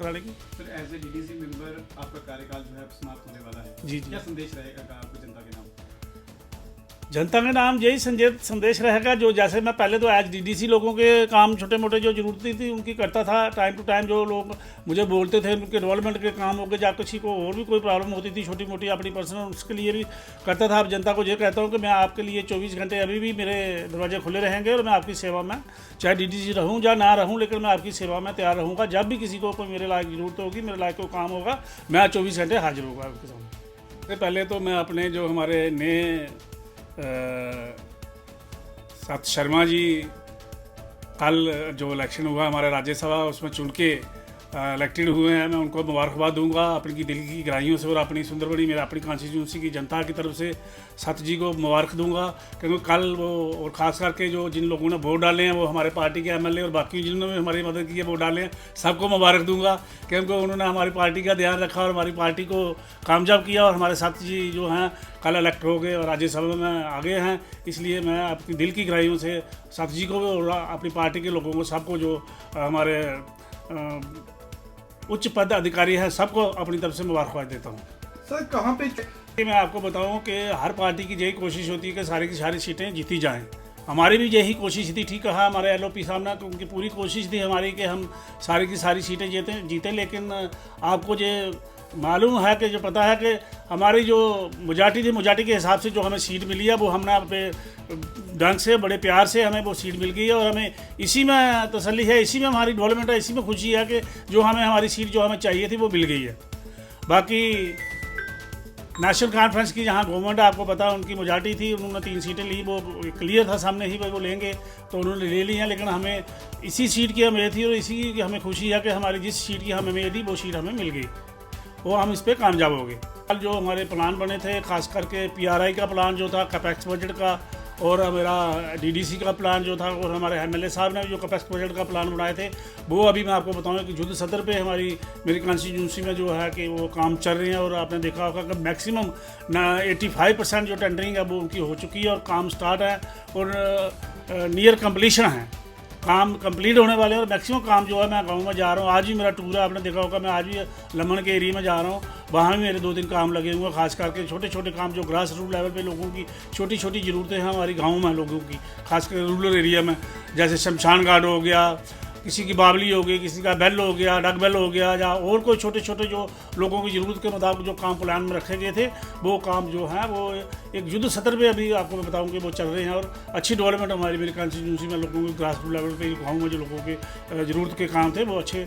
कराने की। Sir as a DDC member आपका कार्यकाल जो है अब समाप्त होने वाला है। जी जी। क्या संदेश रहेगा आपको जनता के नाम? जनता के नाम यही संदेश रहेगा, जो जैसे मैं पहले तो एज डीडीसी लोगों के काम छोटे मोटे जो जरूरतें थी उनकी करता था टाइम टू टाइम। जो लोग मुझे बोलते थे उनके डेवलपमेंट के काम हो गए, या किसी को और भी कोई प्रॉब्लम होती थी छोटी मोटी अपनी पर्सनल, उसके लिए भी करता था। अब जनता को ये कहता हूँ कि मैं आपके लिए 24 घंटे अभी भी मेरे दरवाजे खुले रहेंगे और मैं आपकी सेवा में चाहे डीडीसी रहूँ या ना रहूँ, लेकिन मैं आपकी सेवा में तैयार रहूँगा। जब भी किसी को कोई मेरे लायक जरूरत होगी, मेरे लायक कोई काम होगा, मैं 24 घंटे हाजिर होगा आपके सामने। सबसे पहले तो मैं अपने जो हमारे नए सत शर्मा जी, कल जो इलेक्शन हुआ हमारा राज्यसभा, उसमें चुन के इलेक्टेड हुए हैं, मैं उनको मुबारकबाद दूंगा अपनी दिल की गहराइयों से और अपनी सुंदरबनी मेरे अपनी कॉन्स्टिट्यूंसी की जनता की तरफ से सत जी को मुबारक दूंगा। क्योंकि कल वो और ख़ास करके जो जिन लोगों ने वोट डाले हैं वो हमारे पार्टी के एमएलए और बाकी जिन्होंने हमारी मदद की है वोट डाले हैं, सबको मुबारक दूंगा। क्योंकि उन्होंने हमारी पार्टी का ध्यान रखा और हमारी पार्टी को कामयाब किया, और हमारे सत जी जो हैं कल इलेक्ट हो गए और राज्यसभा में आगे हैं। इसलिए मैं अपनी दिल की गहराइयों से सत जी को और अपनी पार्टी के लोगों को, सबको जो हमारे उच्च पद अधिकारी हैं, सबको अपनी तरफ से मुबारकबाद देता हूँ। सर कहाँ पे मैं आपको बताऊं कि हर पार्टी की यही कोशिश होती है कि सारी की सारी सीटें जीती जाएं। हमारी भी यही कोशिश थी, ठीक कहा हमारे एलओपी साहब ने, उनकी पूरी कोशिश थी हमारी कि हम सारी की सारी सीटें जीतें। लेकिन आपको ये मालूम है कि जो पता है कि हमारी जो मेजॉरिटी थी, मेजॉरिटी के हिसाब से जो हमें सीट मिली है वो हमने अपने ढंग से बड़े प्यार से हमें वो सीट मिल गई है, और हमें इसी में तसल्ली है, इसी में हमारी डेवलपमेंट है, इसी में खुशी है कि जो हमें हमारी सीट जो हमें चाहिए थी वो मिल गई है। बाकी नेशनल कॉन्फ्रेंस की जहाँ गवर्नमेंट आपको पता है उनकी मेजॉरिटी थी, उन्होंने 3 सीटें ली, वो क्लियर था सामने ही वो लेंगे, तो उन्होंने ले ली हैं। लेकिन हमें इसी सीट की उम्मीद थी और इसी की हमें खुशी है कि हमारी जिस सीट की हमें उम्मीद थी वो सीट हमें मिल गई, वो हम इस पर कामयाब हो गए। कल जो हमारे प्लान बने थे, खास करके पीआरआई का प्लान जो था कैपेक्स बजट का, और मेरा डीडीसी का प्लान जो था, और हमारे एमएलए साहब ने जो कैपेक्स बजट का प्लान बनाए थे, वो अभी मैं आपको बताऊं कि युद्ध सत्र पे मेरी कॉन्स्टिट्यूंसी में जो है कि वो काम चल रहे हैं। और आपने देखा होगा कि मैक्सिमम 85% जो टेंडरिंग है वो उनकी हो चुकी है और काम स्टार्ट है और नियर कम्प्लीशन है, काम कंप्लीट होने वाले हैं। और मैक्सिमम काम जो है मैं गाँव में जा रहा हूँ, आज भी मेरा टूर है, आपने देखा होगा मैं आज भी लमन के एरिया में जा रहा हूँ, वहाँ भी मेरे 2 दिन काम लगे हुए हैं। खास करके छोटे छोटे काम जो ग्रास रूट लेवल पे लोगों की छोटी छोटी ज़रूरतें हैं हमारी गाँव में लोगों की, खासकर रूरल एरिया में, जैसे शमशान घाट हो गया, किसी की बावली हो गई, किसी का बेल हो गया, डग बेल हो गया, या और कोई छोटे छोटे जो लोगों की ज़रूरत के मुताबिक जो काम प्लान में रखे गए थे, वो काम जो है वो एक युद्ध सत्र पे अभी आपको मैं बताऊं कि वो चल रहे हैं। और अच्छी डेवलपमेंट हमारी मेरी कॉन्स्टिट्यूंसी में लोगों के ग्रास रूट लेवल पे गाँव में जो लोगों के ज़रूरत के काम थे वो अच्छे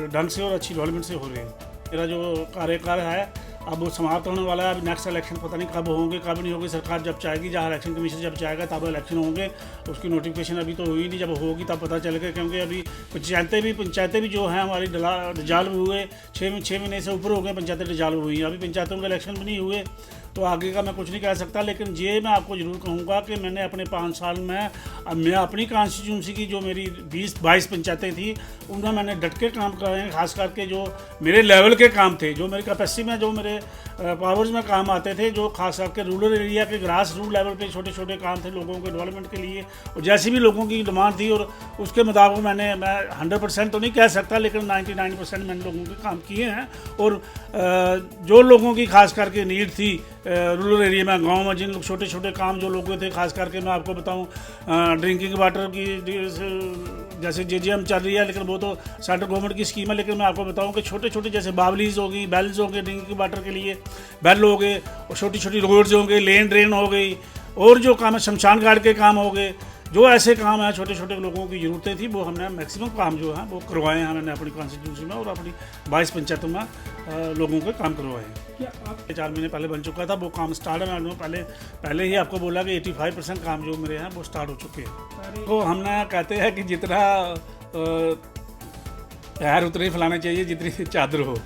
ढंग से और अच्छी डेवलपमेंट से हो रहे हैं। मेरा जो कार्यकाल है अब वो समाप्त होने वाला है। अब नेक्स्ट इलेक्शन पता नहीं कब होंगे कब नहीं होंगे, सरकार जब चाहेगी, जहाँ इलेक्शन कमीशन जब चाहेगा तब इलेक्शन होंगे। उसकी नोटिफिकेशन अभी तो हुई नहीं, जब होगी तब पता चलेगा। क्योंकि अभी पंचायतें भी जो हैं हमारी डिजाल्व हुए, 6 महीने से ऊपर हो गए पंचायतें डिजाल्व हुई हैं, अभी पंचायतों के इलेक्शन भी नहीं हुए, तो आगे का मैं कुछ नहीं कह सकता। लेकिन ये मैं आपको ज़रूर कहूँगा कि मैंने अपने 5 साल में मैं अपनी कॉन्स्टिट्यूंसी की जो मेरी 20-22 पंचायतें थी उनमें मैंने डट के काम कराए हैं। खास करके जो मेरे लेवल के काम थे, जो मेरी कैपेसिटी में, जो मेरे पावर्स में काम आते थे, जो खास करके रूरल एरिया के ग्रास रूट लेवल पे छोटे छोटे काम थे लोगों के डेवलपमेंट के लिए, और जैसी भी लोगों की डिमांड थी और उसके मुताबिक मैं 100% तो नहीं कह सकता, लेकिन 99% मैंने लोगों के काम किए हैं। और जो लोगों की खास करके नीड थी रूरल एरिया में, गांव में जिन लोग छोटे छोटे काम जो लोगों थे, खास करके मैं आपको बताऊं ड्रिंकिंग वाटर की जैसे जेजेएम चल रही है, लेकिन वो तो सेंट्रल गवर्नमेंट की स्कीम है। लेकिन मैं आपको बताऊं कि छोटे छोटे जैसे बावलीज हो गई, बेल्स हो गए, ड्रिंकिंग वाटर के लिए बेल हो गए, और छोटी छोटी रोड्स हो गई, लेन ड्रेन हो गई, और जो काम है शमशान घाट के काम हो गए, जो ऐसे काम हैं छोटे छोटे लोगों की ज़रूरतें थी वो हमने मैक्सिमम काम जो है वो करवाए हैं मैंने अपनी कॉन्स्टिट्यूंसी में, और अपनी 22 पंचायतों में लोगों के काम करवाए हैं। क्या आप 4 महीने पहले बन चुका था वो काम स्टार्ट है। मैंने पहले ही आपको बोला कि 85% काम जो मेरे हैं वो स्टार्ट हो चुके हैं। तो हमने कहते हैं कि जितना पैर उतने ही फैलाने चाहिए जितनी चादर हो।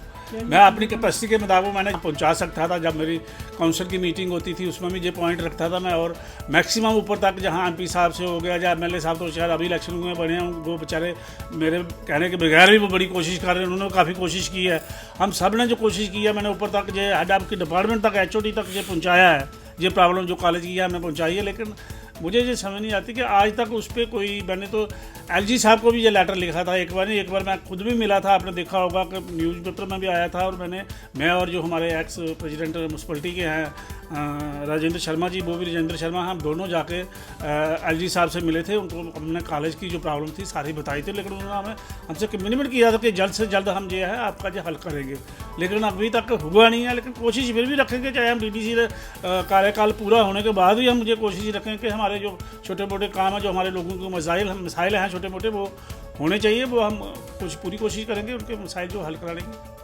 मैं अपनी कैपेसिटी के मुताबिक मैंने पहुंचा सकता था। जब मेरी काउंसिल की मीटिंग होती थी उसमें भी ये पॉइंट रखता था मैं, और मैक्सिमम ऊपर तक जहां एमपी साहब से हो गया या एमएलए साहब, तो शायद अभी इलेक्शन हुए बने हैं, वो बेचारे मेरे कहने के बगैर भी वो बड़ी कोशिश कर रहे हैं, उन्होंने काफ़ी कोशिश की है। हम सब ने जो कोशिश की है, मैंने ऊपर तक जो हेड ऑफ की डिपार्टमेंट तक, HOD तक ये पहुँचाया है, ये प्रॉब्लम जो कॉलेज की है हमने पहुँचाई है। लेकिन मुझे ये समझ नहीं आती कि आज तक उस पर कोई, मैंने तो एलजी साहब को भी ये लेटर लिखा था एक बार नहीं, एक बार मैं खुद भी मिला था, आपने देखा होगा कि न्यूज़पेपर में भी आया था। और मैं और जो हमारे एक्स प्रेसिडेंट म्यूनसिपलिटी के हैं राजेंद्र शर्मा जी, वो भी राजेंद्र शर्मा, हम दोनों जाके एलजी साहब से मिले थे। उनको हमने कॉलेज की जो प्रॉब्लम थी सारी बताई थी, लेकिन उन्होंने हमसे कम्युनिकेट किया था कि जल्द से जल्द हम जो है आपका जो हल करेंगे, लेकिन अभी तक हुआ नहीं है। लेकिन कोशिश फिर भी रखेंगे, चाहे हम डीडीसी कार्यकाल पूरा होने के बाद भी हम मुझे कोशिश रखें कि हमारे जो छोटे मोटे काम हैं, जो हमारे लोगों के मसाइल हैं छोटे मोटे, वो होने चाहिए, वो हम कुछ पूरी कोशिश करेंगे उनके मसाइल जो हल कराने की।